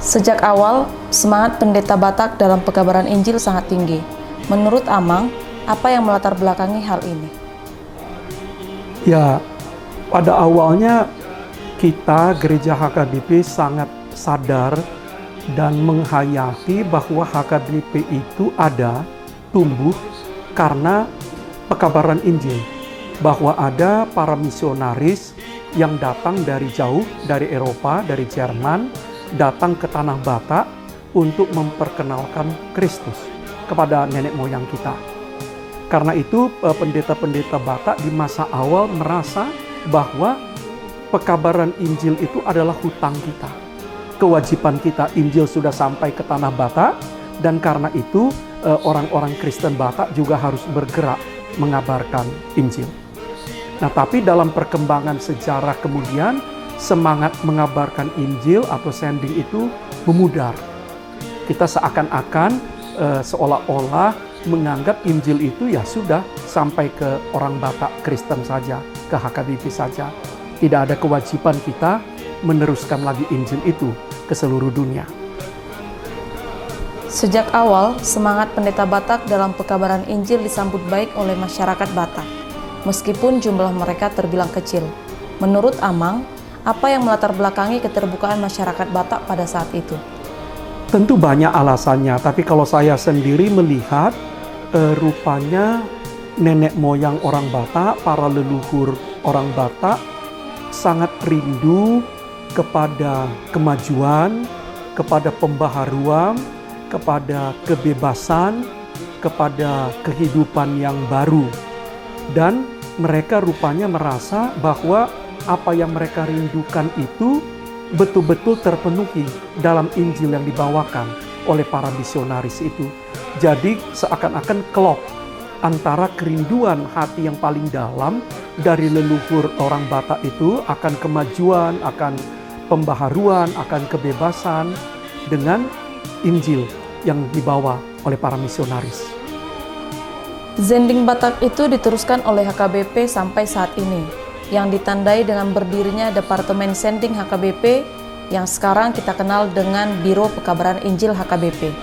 Sejak awal, semangat pendeta Batak dalam pekabaran Injil sangat tinggi. Menurut Amang, apa yang melatar belakangi hal ini? Ya, pada awalnya kita Gereja HKBP sangat sadar dan menghayati bahwa HKBP itu ada, tumbuh karena pekabaran Injil. Bahwa ada para misionaris yang datang dari jauh, dari Eropa, dari Jerman, datang ke tanah Batak untuk memperkenalkan Kristus kepada nenek moyang kita. Karena itu pendeta-pendeta Batak di masa awal merasa bahwa pekabaran Injil itu adalah hutang kita. Kewajiban kita, Injil sudah sampai ke tanah Batak, dan karena itu orang-orang Kristen Batak juga harus bergerak mengabarkan Injil. Nah, tapi dalam perkembangan sejarah kemudian semangat mengabarkan Injil atau sending itu memudar. Kita seakan-akan seolah-olah menganggap Injil itu ya sudah sampai ke orang Batak Kristen saja, ke HKBP saja. Tidak ada kewajiban kita meneruskan lagi Injil itu ke seluruh dunia. Sejak awal, semangat pendeta Batak dalam pekabaran Injil disambut baik oleh masyarakat Batak, meskipun jumlah mereka terbilang kecil. Menurut Amang, apa yang melatar belakangi keterbukaan masyarakat Batak pada saat itu? Tentu banyak alasannya, tapi kalau saya sendiri melihat rupanya nenek moyang orang Batak, para leluhur orang Batak sangat rindu kepada kemajuan, kepada pembaharuan, kepada kebebasan, kepada kehidupan yang baru. Dan mereka rupanya merasa bahwa apa yang mereka rindukan itu betul-betul terpenuhi dalam Injil yang dibawakan oleh para misionaris itu. Jadi seakan-akan klop antara kerinduan hati yang paling dalam dari leluhur orang Batak itu akan kemajuan, akan pembaharuan, akan kebebasan dengan Injil yang dibawa oleh para misionaris. Sending Batak itu diteruskan oleh HKBP sampai saat ini, yang ditandai dengan berdirinya Departemen Sending HKBP yang sekarang kita kenal dengan Biro Pekabaran Injil HKBP.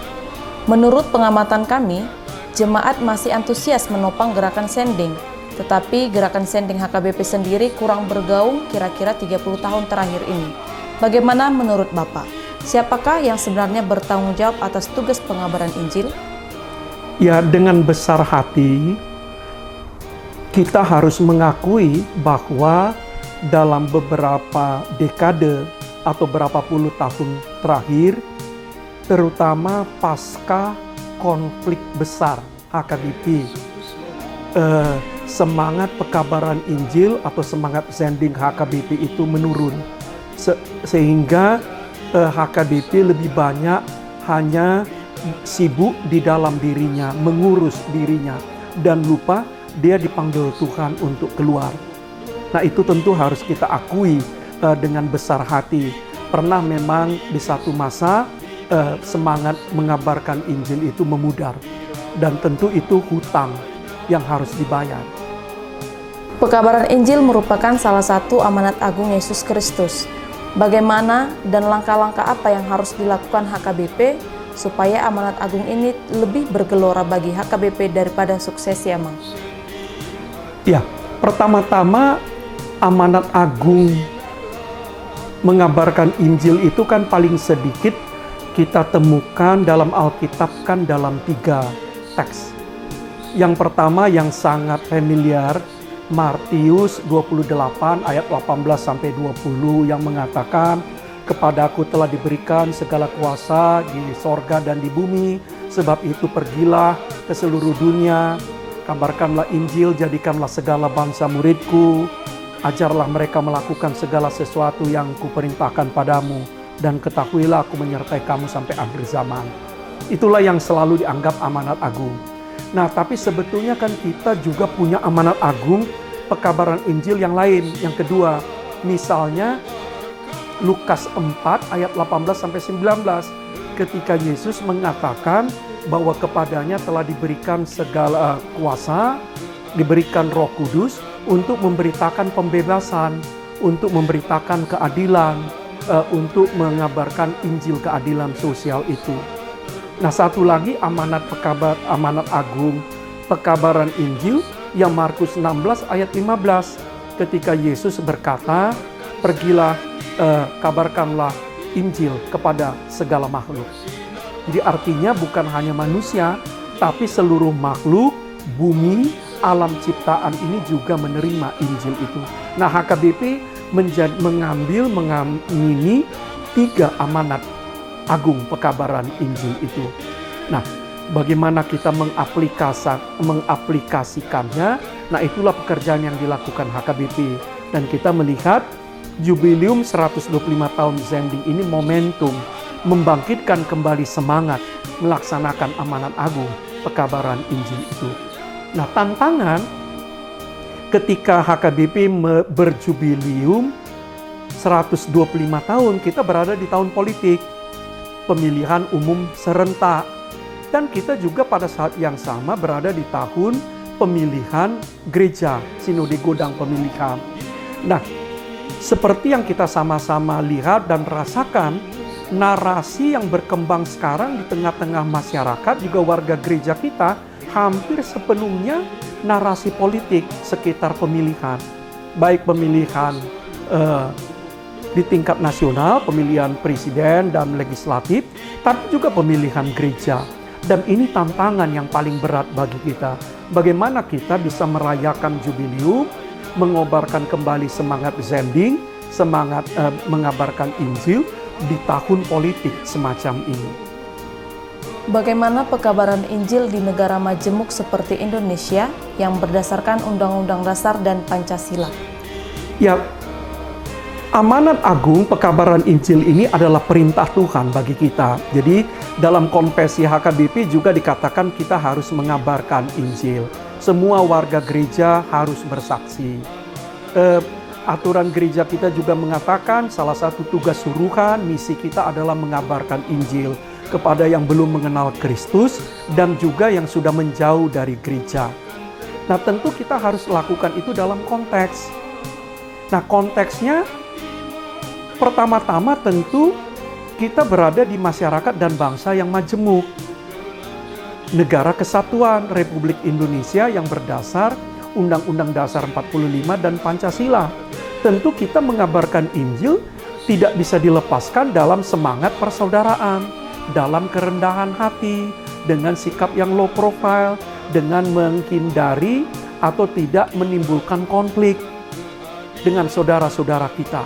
Menurut pengamatan kami, jemaat masih antusias menopang gerakan sending, tetapi gerakan sending HKBP sendiri kurang bergaung kira-kira 30 tahun terakhir ini. Bagaimana menurut Bapak? Siapakah yang sebenarnya bertanggung jawab atas tugas pengabaran Injil? Ya, dengan besar hati kita harus mengakui bahwa dalam beberapa dekade atau berapa puluh tahun terakhir, terutama pasca konflik besar HKBP, semangat pekabaran Injil atau semangat sending HKBP itu menurun, sehingga HKBP lebih banyak hanya sibuk di dalam dirinya, mengurus dirinya, dan lupa dia dipanggil Tuhan untuk keluar. Nah, itu tentu harus kita akui dengan besar hati. Pernah memang di satu masa semangat mengabarkan Injil itu memudar, dan tentu itu hutang yang harus dibayar. Pekabaran Injil merupakan salah satu amanat agung Yesus Kristus. Bagaimana dan langkah-langkah apa yang harus dilakukan HKBP supaya amanat agung ini lebih bergelora bagi HKBP daripada sukses, ya, Mang? Ya, pertama-tama amanat agung mengabarkan Injil itu kan paling sedikit kita temukan dalam Alkitab kan dalam 3 teks. Yang pertama yang sangat familiar, Matius 28 ayat 18-20 yang mengatakan, "Kepadaku telah diberikan segala kuasa di sorga dan di bumi, sebab itu pergilah ke seluruh dunia, kabarkanlah Injil, jadikanlah segala bangsa muridku, ajarlah mereka melakukan segala sesuatu yang kuperintahkan padamu, dan ketahuilah aku menyertai kamu sampai akhir zaman." Itulah yang selalu dianggap amanat agung. Nah, tapi sebetulnya kan kita juga punya amanat agung pekabaran Injil yang lain, yang kedua. Misalnya Lukas 4 ayat 18-19, ketika Yesus mengatakan bahwa kepadanya telah diberikan segala kuasa, diberikan Roh Kudus untuk memberitakan pembebasan, untuk memberitakan keadilan, untuk mengabarkan Injil keadilan sosial itu. Nah, satu lagi amanat agung pekabaran Injil yang Markus 16 ayat 15 ketika Yesus berkata, "Pergilah, kabarkanlah Injil kepada segala makhluk." Jadi artinya bukan hanya manusia, tapi seluruh makhluk, bumi, alam ciptaan ini juga menerima Injil itu. Nah, HKBP mengamini 3 amanat agung pekabaran Injil itu. Nah, bagaimana kita mengaplikasikannya? Nah, itulah pekerjaan yang dilakukan HKBP. Dan kita melihat jubileum 125 tahun Zending ini momentum membangkitkan kembali semangat melaksanakan amanat agung pekabaran Injil itu. Nah, tantangan ketika HKBP berjubileum 125 tahun, kita berada di tahun politik, pemilihan umum serentak. Dan kita juga pada saat yang sama berada di tahun pemilihan gereja, sinode godang pemilihan. Nah, seperti yang kita sama-sama lihat dan rasakan, narasi yang berkembang sekarang di tengah-tengah masyarakat, juga warga gereja kita, hampir sepenuhnya narasi politik sekitar pemilihan. Baik pemilihan di tingkat nasional, pemilihan presiden dan legislatif, tapi juga pemilihan gereja. Dan ini tantangan yang paling berat bagi kita. Bagaimana kita bisa merayakan jubileum, mengobarkan kembali semangat Zending, semangat mengabarkan Injil di tahun politik semacam ini. Bagaimana pekabaran Injil di negara majemuk seperti Indonesia yang berdasarkan Undang-Undang Dasar dan Pancasila? Ya, amanat agung pekabaran Injil ini adalah perintah Tuhan bagi kita. Jadi dalam konfesi HKBP juga dikatakan kita harus mengabarkan Injil. Semua warga gereja harus bersaksi. Aturan gereja kita juga mengatakan salah satu tugas suruhan misi kita adalah mengabarkan Injil kepada yang belum mengenal Kristus dan juga yang sudah menjauh dari gereja. Nah, tentu kita harus lakukan itu dalam konteks. Nah, konteksnya pertama-tama tentu kita berada di masyarakat dan bangsa yang majemuk. Negara Kesatuan Republik Indonesia yang berdasar Undang-Undang Dasar 45 dan Pancasila. Tentu kita mengabarkan Injil tidak bisa dilepaskan dalam semangat persaudaraan, dalam kerendahan hati, dengan sikap yang low profile, dengan menghindari atau tidak menimbulkan konflik dengan saudara-saudara kita.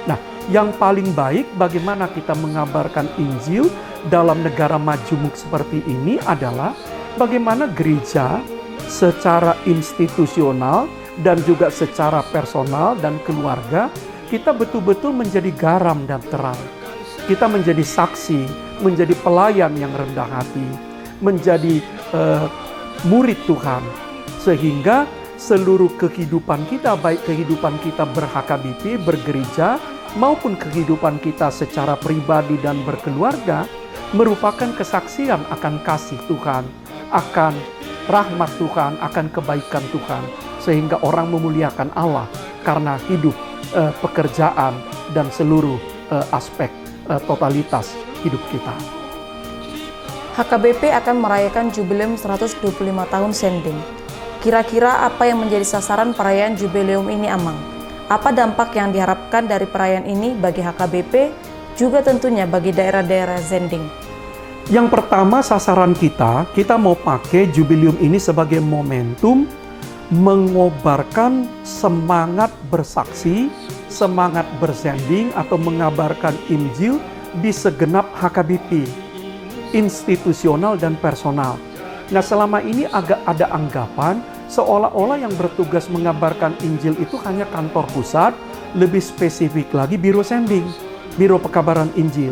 Nah, yang paling baik bagaimana kita mengabarkan Injil dalam negara majemuk seperti ini adalah bagaimana gereja secara institusional dan juga secara personal dan keluarga kita betul-betul menjadi garam dan terang. Kita menjadi saksi, menjadi pelayan yang rendah hati, menjadi murid Tuhan, sehingga seluruh kehidupan kita, baik kehidupan kita ber-HKBP, bergereja, maupun kehidupan kita secara pribadi dan berkeluarga, merupakan kesaksian akan kasih Tuhan, akan rahmat Tuhan, akan kebaikan Tuhan, sehingga orang memuliakan Allah karena hidup, pekerjaan, dan seluruh aspek totalitas hidup kita. HKBP akan merayakan jubileum 125 tahun Zending. Kira-kira apa yang menjadi sasaran perayaan jubileum ini, Amang? Apa dampak yang diharapkan dari perayaan ini bagi HKBP, juga tentunya bagi daerah-daerah Zending? Yang pertama, sasaran kita mau pakai jubileum ini sebagai momentum mengobarkan semangat bersaksi, semangat berzending atau mengabarkan Injil di segenap HKBP, institusional dan personal. Nah, selama ini agak ada anggapan seolah-olah yang bertugas mengabarkan Injil itu hanya kantor pusat, lebih spesifik lagi Biro Sending, Biro Pekabaran Injil.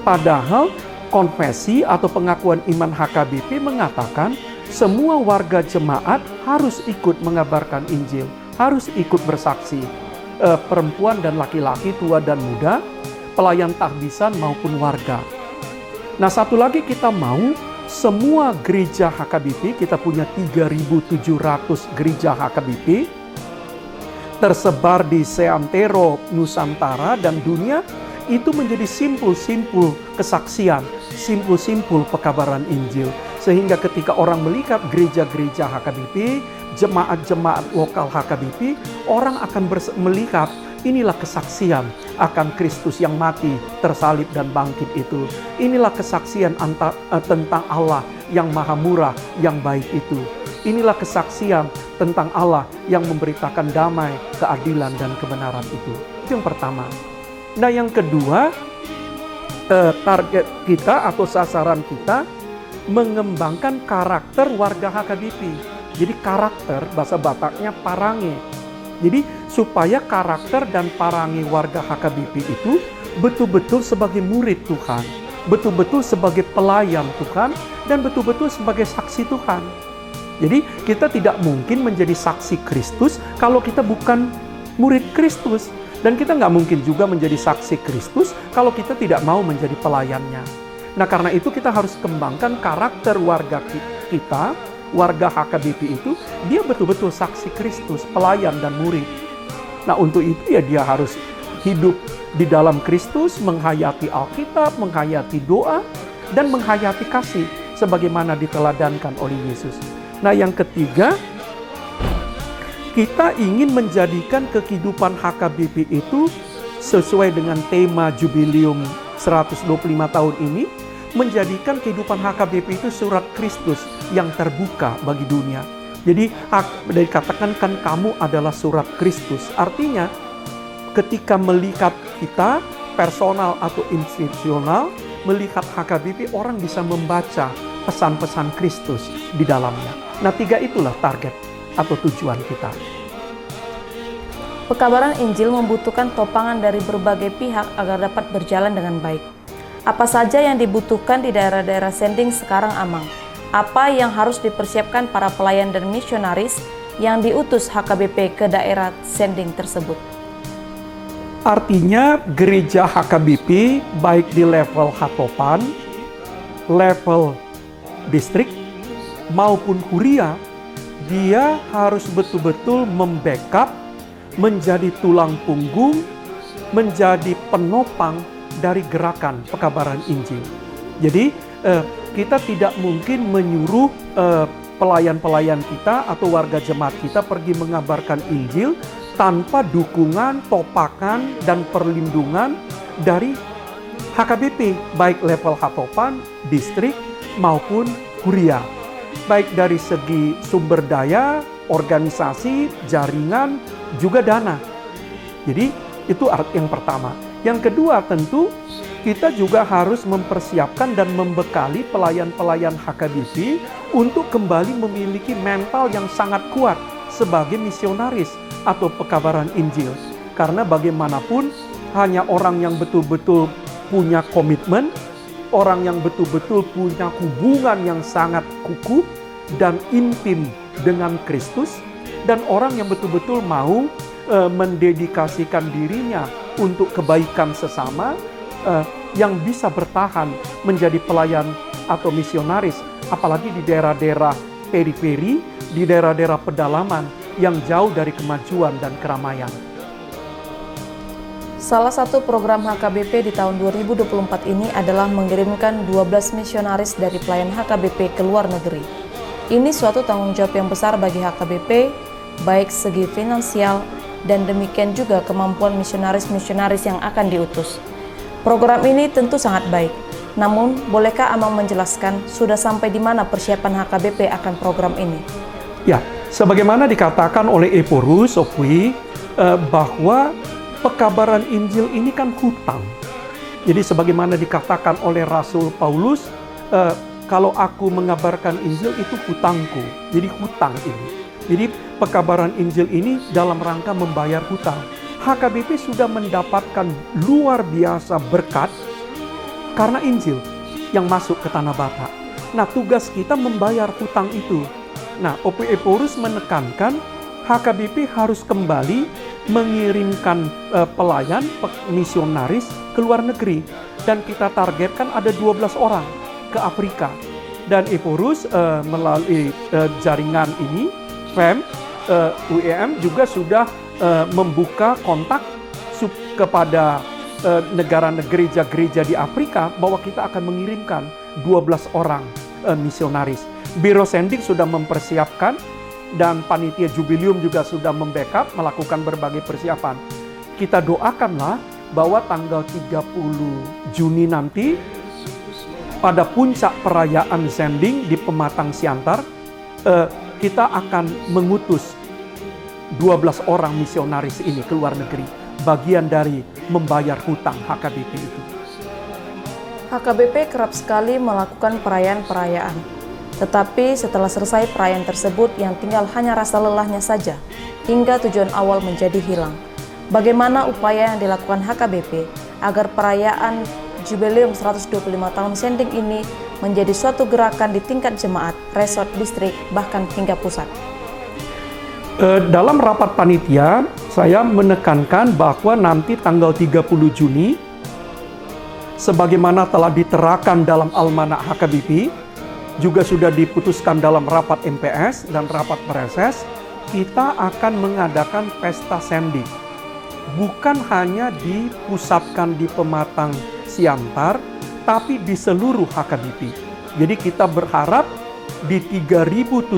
Padahal konfesi atau pengakuan iman HKBP mengatakan semua warga jemaat harus ikut mengabarkan Injil, harus ikut bersaksi. Perempuan dan laki-laki, tua dan muda, pelayan tahbisan maupun warga. Nah, satu lagi kita mau semua gereja HKBP, kita punya 3.700 gereja HKBP, tersebar di seantero Nusantara dan dunia, itu menjadi simpul-simpul kesaksian, simpul-simpul pekabaran Injil. Sehingga ketika orang melihat gereja-gereja HKBP, jemaat-jemaat lokal HKBP, orang akan melihat inilah kesaksian akan Kristus yang mati, tersalib dan bangkit itu. Inilah kesaksian tentang Allah yang maha murah, yang baik itu. Inilah kesaksian tentang Allah yang memberitakan damai, keadilan, dan kebenaran itu. Itu yang pertama. Nah, yang kedua, target kita atau sasaran kita mengembangkan karakter warga HKBP. Jadi karakter, bahasa Bataknya parange. Jadi supaya karakter dan parange warga HKBP itu betul-betul sebagai murid Tuhan, betul-betul sebagai pelayan Tuhan, dan betul-betul sebagai saksi Tuhan. Jadi kita tidak mungkin menjadi saksi Kristus kalau kita bukan murid Kristus. Dan kita nggak mungkin juga menjadi saksi Kristus kalau kita tidak mau menjadi pelayannya. Nah, karena itu kita harus kembangkan karakter warga kita, warga HKBP itu, dia betul-betul saksi Kristus, pelayan dan murid. Nah, untuk itu ya dia harus hidup di dalam Kristus, menghayati Alkitab, menghayati doa, dan menghayati kasih sebagaimana diteladankan oleh Yesus. Nah, yang ketiga, kita ingin menjadikan kehidupan HKBP itu sesuai dengan tema Jubileum 125 tahun ini, menjadikan kehidupan HKBP itu surat Kristus yang terbuka bagi dunia. Jadi dikatakan kan kamu adalah surat Kristus. Artinya ketika melihat kita personal atau institusional, melihat HKBP, orang bisa membaca pesan-pesan Kristus di dalamnya. Nah, 3 itulah target atau tujuan kita. Pekabaran Injil membutuhkan topangan dari berbagai pihak agar dapat berjalan dengan baik. Apa saja yang dibutuhkan di daerah-daerah sending sekarang, Amang? Apa yang harus dipersiapkan para pelayan dan misionaris yang diutus HKBP ke daerah sending tersebut? Artinya gereja HKBP baik di level Hatopan, level distrik, maupun kuria, dia harus betul-betul membackup, menjadi tulang punggung, menjadi penopang dari gerakan pekabaran Injil. Jadi kita tidak mungkin menyuruh pelayan-pelayan kita atau warga jemaat kita pergi mengabarkan Injil tanpa dukungan, topakan, dan perlindungan dari HKBP, baik level Hatopan, distrik, maupun kuria. Baik dari segi sumber daya, organisasi, jaringan, juga dana. Jadi itu yang pertama. Yang kedua, tentu kita juga harus mempersiapkan dan membekali pelayan-pelayan HKBP untuk kembali memiliki mental yang sangat kuat sebagai misionaris atau pekabaran Injil. Karena bagaimanapun hanya orang yang betul-betul punya komitmen, orang yang betul-betul punya hubungan yang sangat kukuh dan intim dengan Kristus, dan orang yang betul-betul mau mendedikasikan dirinya untuk kebaikan sesama, yang bisa bertahan menjadi pelayan atau misionaris, apalagi di daerah-daerah periferi, di daerah-daerah pedalaman yang jauh dari kemajuan dan keramaian. Salah satu program HKBP di tahun 2024 ini adalah mengirimkan 12 misionaris dari pelayan HKBP ke luar negeri. Ini suatu tanggung jawab yang besar bagi HKBP, baik segi finansial dan demikian juga kemampuan misionaris-misionaris yang akan diutus. Program ini tentu sangat baik. Namun, bolehkah Amang menjelaskan sudah sampai di mana persiapan HKBP akan program ini? Ya, sebagaimana dikatakan oleh Eporus Opui, bahwa pekabaran Injil ini kan hutang. Jadi sebagaimana dikatakan oleh Rasul Paulus, kalau aku mengabarkan Injil itu hutangku. Jadi hutang ini. Jadi pekabaran Injil ini dalam rangka membayar hutang. HKBP sudah mendapatkan luar biasa berkat karena Injil yang masuk ke Tanah Batak. Nah, tugas kita membayar hutang itu. Nah, Opui Eporus menekankan HKBP harus kembali mengirimkan pelayan, misionaris ke luar negeri. Dan kita targetkan ada 12 orang ke Afrika. Dan Eporus melalui jaringan ini, FEM, UEM juga sudah membuka kontak kepada gereja-gereja di Afrika bahwa kita akan mengirimkan 12 orang misionaris. Biro Sending sudah mempersiapkan dan panitia Jubileum juga sudah membackup, melakukan berbagai persiapan. Kita doakanlah bahwa tanggal 30 Juni nanti pada puncak perayaan Sending di Pematang Siantar, kita akan mengutus 12 orang misionaris ini ke luar negeri, bagian dari membayar hutang HKBP itu. HKBP kerap sekali melakukan perayaan-perayaan, tetapi setelah selesai perayaan tersebut yang tinggal hanya rasa lelahnya saja, hingga tujuan awal menjadi hilang. Bagaimana upaya yang dilakukan HKBP agar perayaan Jubileum 125 tahun Sending ini menjadi suatu gerakan di tingkat jemaat, resort, distrik, bahkan hingga pusat? Dalam rapat panitia, saya menekankan bahwa nanti tanggal 30 Juni, sebagaimana telah diterakan dalam Almanak HKBP, juga sudah diputuskan dalam rapat MPS dan rapat Preses, kita akan mengadakan pesta Sending. Bukan hanya dipusatkan di Pematang Siantar, tapi di seluruh HKBP. Jadi kita berharap di 3.700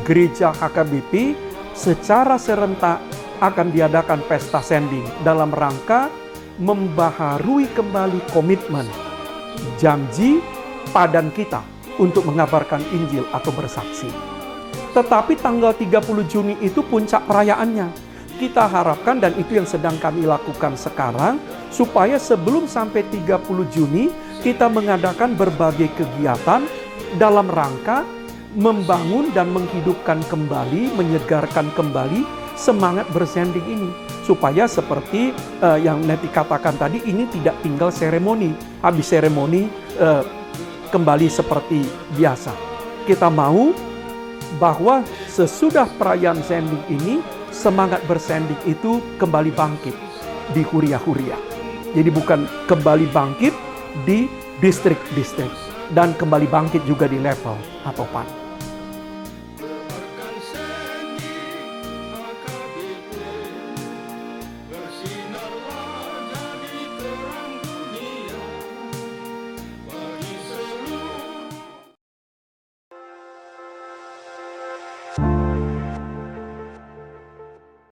gereja HKBP secara serentak akan diadakan pesta Sending dalam rangka membaharui kembali komitmen, janji padan kita untuk mengabarkan Injil atau bersaksi. Tetapi tanggal 30 Juni itu puncak perayaannya. Kita harapkan, dan itu yang sedang kami lakukan sekarang, supaya sebelum sampai 30 Juni kita mengadakan berbagai kegiatan dalam rangka membangun dan menghidupkan kembali, menyegarkan kembali semangat bersending ini. Supaya seperti yang Neti katakan tadi, ini tidak tinggal seremoni. Habis seremoni kembali seperti biasa. Kita mau bahwa sesudah perayaan sending ini, semangat bersending itu kembali bangkit di huria-huria. Jadi bukan kembali bangkit di distrik-distrik, dan kembali bangkit juga di level Hatopan.